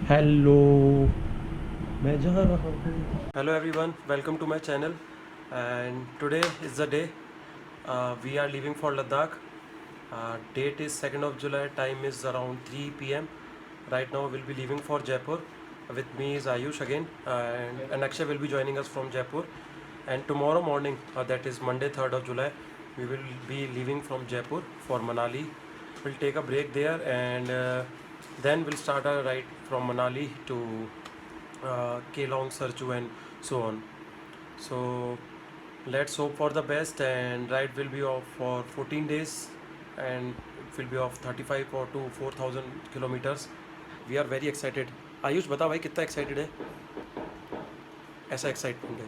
Hello मैं जा रहा हूँ. Hello everyone, welcome to my channel. And today is the day we are leaving for Ladakh. Date is 2nd of July, time is around 3 p.m. Right now we'll be leaving for Jaipur. With me is Ayush again, and Akshay will be joining us from Jaipur. And tomorrow morning, that is Monday 3rd of July, we will be leaving from Jaipur for Manali. We'll take a break there, and then we'll start our ride from Manali to Kelong, Sarchu and so on. So let's hope for the best, and ride will be off for 14 days and it will be off 35 or to 4000 kilometers. We are very excited. Ayush बता भाई कितना excited है. ऐसा excitement है.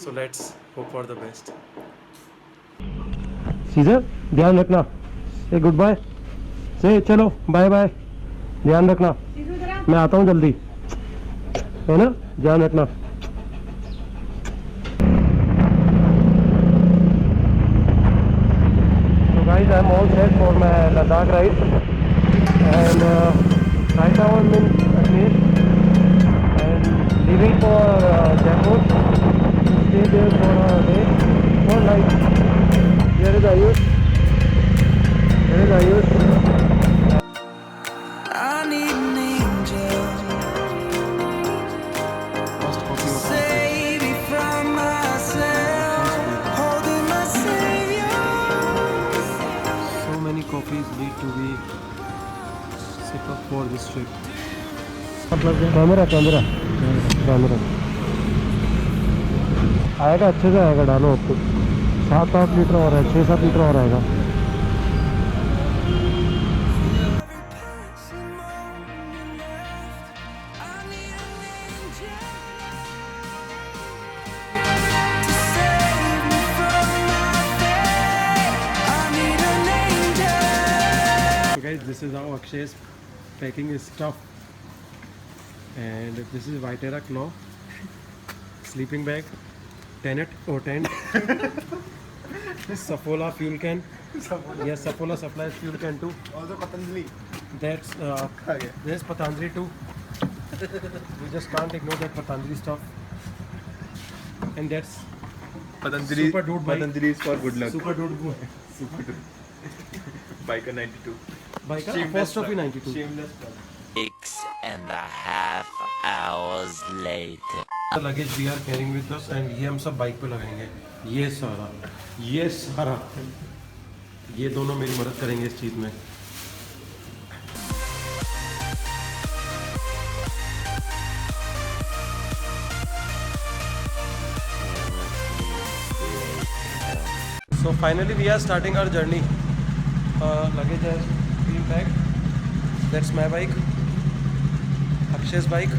So let's hope for the best. सीजर ध्यान रखना. से गुड बाय. से चलो बाय बाय. ध्यान रखना. मैं आता हूँ जल्दी, है ना. ध्यान रखना. So guys, I'm all set for my Ladakh ride, and right now I'm in Ajmer and leaving for Jaipur. Stay there for a day, for night. Here is Ayush. Here is Ayush. I need an angel, save me from myself, holding my savior. So many coffees need to be sip up for this trip. Camera camera camera आएगा, अच्छे से आएगा. डालो आपको 7-8 litre और है, 6-7 litre और आएगा. Guys, this is how Akshay is packing his stuff, and this is Vitera Claw sleeping bag, Tenet or tent, Saffola fuel can. Yes, Saffola supplies fuel can too. Also Patanjali. That's there's Patanjali too. We just can't ignore that Patanjali stuff. And that's Patanjali. Super Dude bike. Patanjali is for good luck. Super Dude Super Dude. Biker 92. bike का Shameless apostrophe plug. 92. Shameless plug. 6.5 hours later. The luggage we are carrying with us, and ये हम सब bike पे लगाएंगे. ये सारा ये दोनों मेरी मदद करेंगे इस चीज़ में. So finally we are starting our journey. Luggage has been packed. That's my bike, Akshay's bike,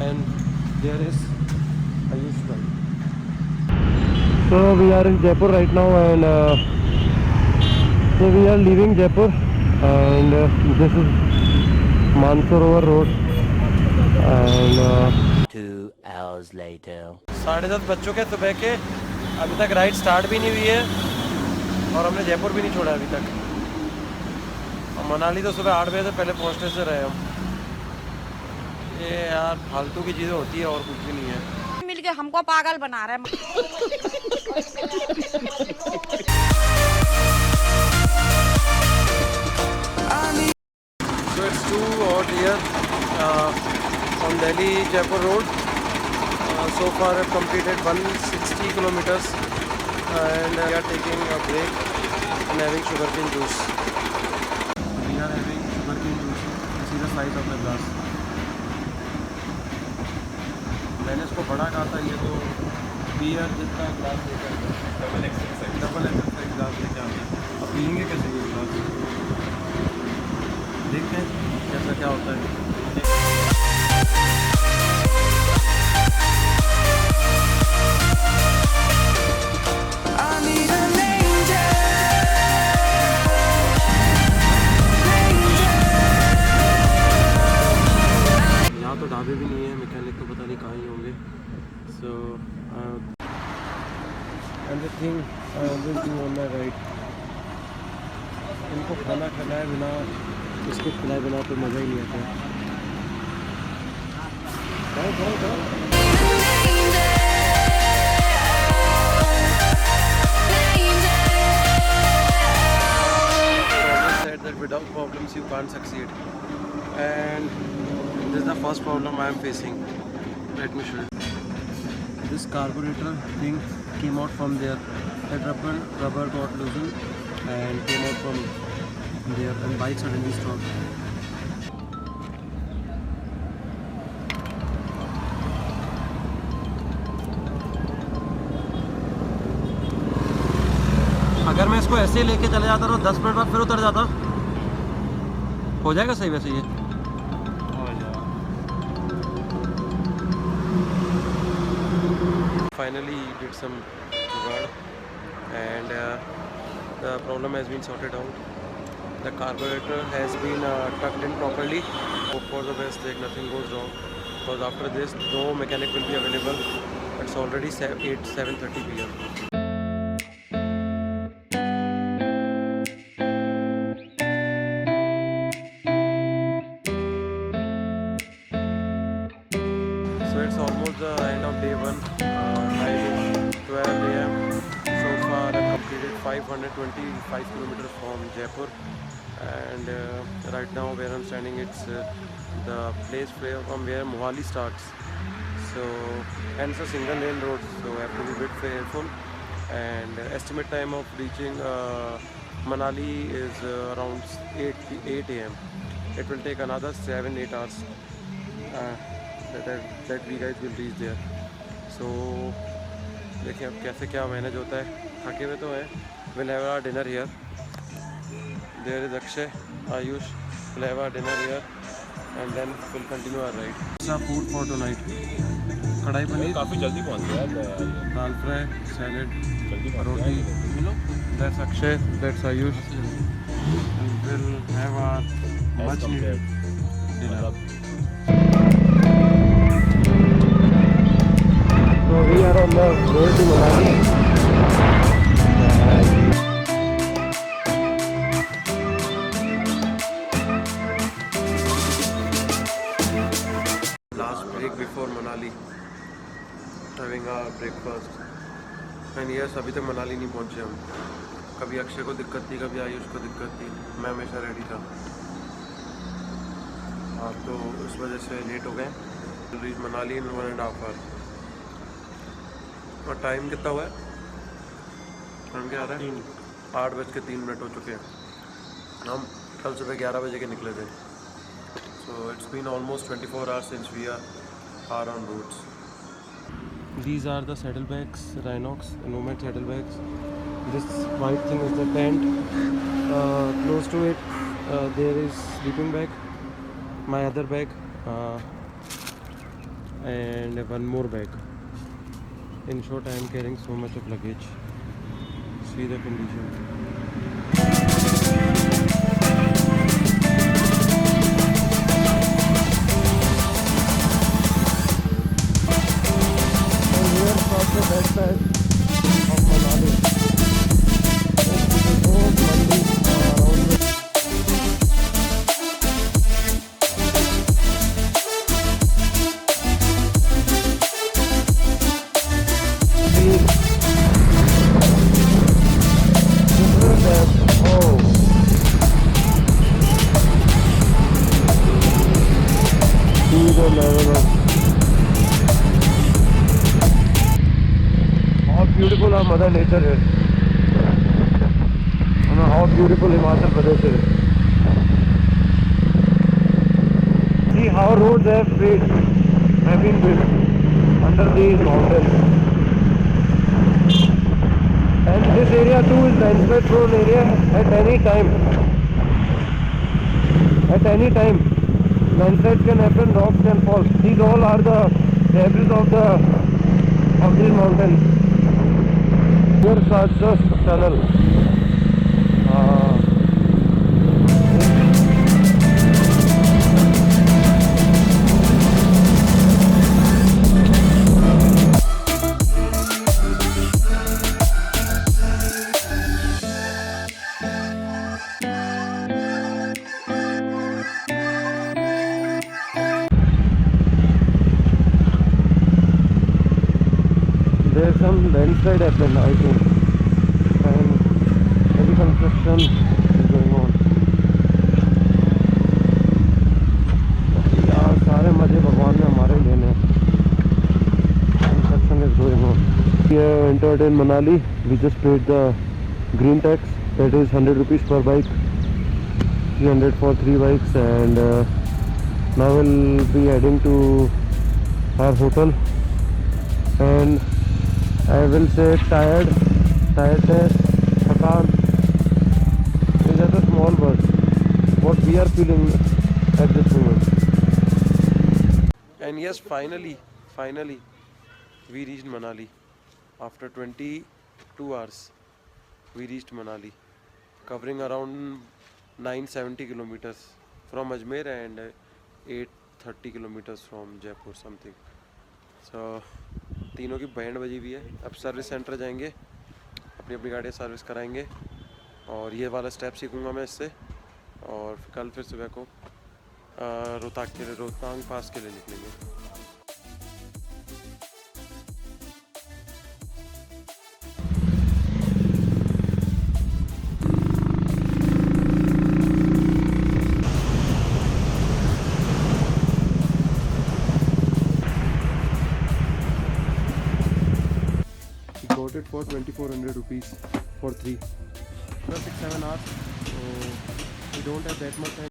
and there is Ayush's bike. So we are in Jaipur right now, and so we are leaving Jaipur, and this is Mansarovar Road, and 2 hours later. 7:30 बज चुके सुबह के. अभी तक ride start भी नहीं हुई है, और हमने जयपुर भी नहीं छोड़ा अभी तक. और मनाली तो सुबह 8 बजे से पहले पहुंचने से रहे हम. ये यार फालतू की चीज़ें होती है और कुछ भी नहीं है. मिलके हमको पागल बना रहा है. So it's too hot here on Delhi Jaipur road. So far I've completed 160 kilometers, and we are taking a break and having sugarcane juice. We are having sugarcane juice. This is the size of the glass. मैंने इसको बड़ा कहा था, ये तो beer जितना glass लेकर double exercise glass लेकर आते हैं. अब पियेंगे कैसे ये ग्लास, देखते हैं कैसा क्या होता है. I need an angel. यहाँ तो ढाबे भी नहीं है, मैकेनिक तो पता नहीं कहाँ ही होंगे. So and the thing I always do on my ride, इनको खाना खिलाए बिना इसको खिलाए बिना तो मज़ा ही नहीं आता। Said that without problems you can't succeed, and this is the first problem I am facing. Let me show you. This carburetor thing came out from there. That rubber got loosened and came out from there, and bike suddenly stopped. अगर मैं इसको ऐसे लेके चले जाता तो 10 minute बाद फिर उतर जाता, हो जाएगा सही वैसे ये? Finally did some jugaad and the problem has been sorted out. The carburetor has been tucked in properly. Hope for the best that nothing goes wrong, because after this no mechanic will be available. It's already 7:30 p.m. So it's almost the end of day one. Time is 12 a.m. So far I've completed 525 kilometers from Jaipur, and right now where I'm standing, it's the place from where Mohali starts. So, and it's a single lane road, so I have to be a bit careful. And estimate time of reaching Manali is around 8 a.m. It will take another 7-8 hours that we guys will reach there. So देखिए अब कैसे क्या manage होता है, थके हुए तो हैं. We'll have our dinner here. There is Akshay, Ayush. We'll have our dinner here and then we'll continue our ride. It's our food for tonight. कढ़ाई पनीर, काफ़ी जल्दी पहुंच गया यार, दाल फ्राई, सैलेड, जल्दी पहुंच roti. गया। That's Akshay, that's Ayush. And we'll have our much needed dinner. So we are on the road to Manali. Last break before Manali. Having our breakfast. And yes, अभी तक मनाली नहीं पहुंचे हम. कभी अक्षय को दिक्कत थी, कभी आयुष को दिक्कत थी. मैं हमेशा रेडी था. तो उस वजह से लेट हो गए. रीच मनाली इन 1.5 hour. और टाइम कितना हुआ है? टाइम क्या आ रहा है? 8:03 हो चुके हैं. हम कल सुबह 11 बजे के निकले थे. So it's been almost 24 hours since we are on routes. These are the saddlebags, Rhinox, Nomad saddlebags. This white thing is the tent. Close to it, there is sleeping bag, my other bag, and one more bag. In short, I am carrying so much of luggage. See the condition. The best side of Manali. It's so windy around it. See the level of how beautiful our mother nature is. And how beautiful Himachal Pradesh is. See how roads have been built under these mountains. And this area too is landslide prone area at any time. At any time, landslides can happen, rocks can fall. These all are the debris of these mountains. Here starts the tunnel. there's some landslide happened, I think, and heavy construction is going on. यार सारे मजे भगवान ने हमारे ही लेने हैं. Construction is going on. We have entered in Manali. We just paid the green tax. That is 100 rupees per bike, 300 for 3 bikes, and now we'll be heading to our hotel. And I will say tiredness, thakan is just a small word. What we are feeling at this moment. And yes, finally, we reached Manali. After 22 hours, we reached Manali, covering around 970 kilometers from Ajmer and 830 kilometers from Jaipur something. So तीनों की band बजी हुई है. अब service centre जाएंगे, अपनी अपनी गाड़ी सर्विस कराएंगे और ये वाला स्टेप सीखूंगा मैं इससे. और कल फिर सुबह को रोहतांग पास के लिए निकलेंगे. Got it for 2400 rupees for 3. 6-7 hours, so we don't have that much time.